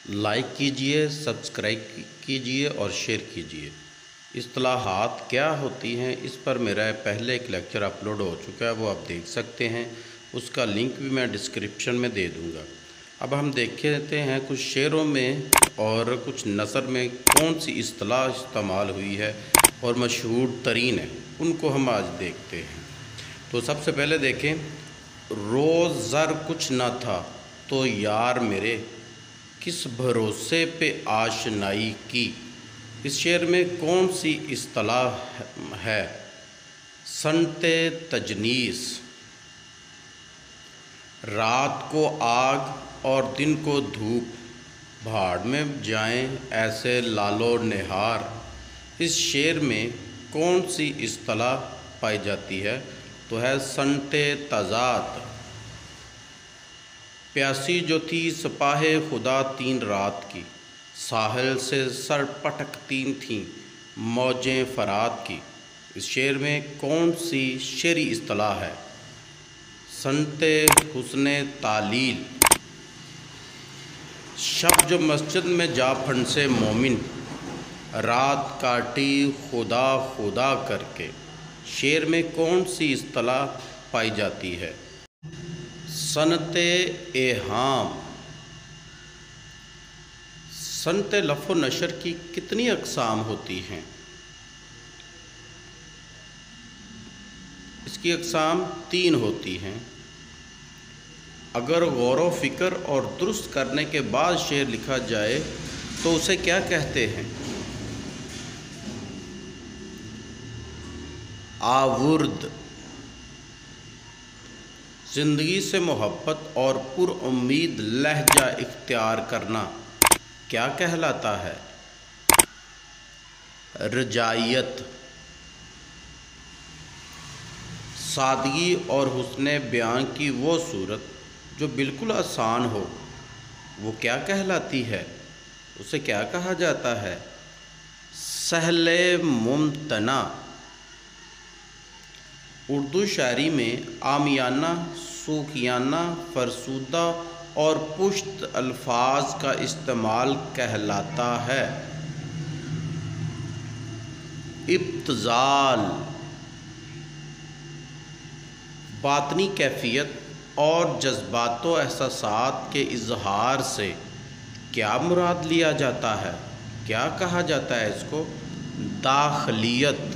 Like کیجئے، subscribe کیجئے اور شیئر کیجئے۔ اصطلاحات کیا ہوتی ہیں اس پر میرا پہلے ایک لیکچر اپلوڈ ہو چکا ہے، وہ آپ دیکھ سکتے ہیں، اس کا لنک بھی میں ڈسکرپشن میں دے دوں گا۔ اب ہم دیکھتے ہیں کچھ شعروں میں اور کچھ نثر میں کون سی اصطلاح استعمال ہوئی ہے اور مشہور ترین ہے، ان کو ہم آج دیکھتے ہیں۔ تو سب سے پہلے دیکھیں، روز زر کچھ نہ تھا تو یار میرے، کس بھروسے پہ آشنائی کی۔ اس شعر میں کون سی اصطلاح ہے؟ صنعت تجنیس۔ رات کو آگ اور دن کو دھوپ، بھاڑ میں جائیں ایسے لالو نہار۔ اس شعر میں کون سی اصطلاح پائی جاتی ہے؟ تو ہے صنعت تضاد۔ پیاسی جو تھی سپاہ خدا 3 رات کی، ساحل سے سر پٹکتی تھیں موجیں فرات کی۔ اس شعر میں کون سی شعری اصطلاح ہے؟ صنعت حسن تعلیل۔ شب جو مسجد میں جا پھنسے مومن، رات کاٹی خدا خدا کر کے۔ شعر میں کون سی اصطلاح پائی جاتی ہے؟ صنعت ایہام۔ صنعت لف و نشر کی کتنی اقسام ہوتی ہیں؟ اس کی اقسام 3 ہوتی ہیں۔ اگر غور و فکر اور درست کرنے کے بعد شعر لکھا جائے تو اسے کیا کہتے ہیں؟ آورد۔ زندگی سے محبت اور پر امید لہجہ اختیار کرنا کیا کہلاتا ہے؟ رجائیت۔ سادگی اور حسن بیان کی وہ صورت جو بالکل آسان ہو، وہ کیا کہلاتی ہے؟ اسے کیا کہا جاتا ہے؟ سہل ممتنع۔ اردو شاعری میں عامیانہ، سوکھیانہ، فرسودہ اور پشت الفاظ کا استعمال کہلاتا ہے۔ ابتذال۔ باطنی کیفیت اور جذبات و احساسات کے اظہار سے کیا مراد لیا جاتا ہے؟ کیا کہا جاتا ہے اس کو؟ داخلیت۔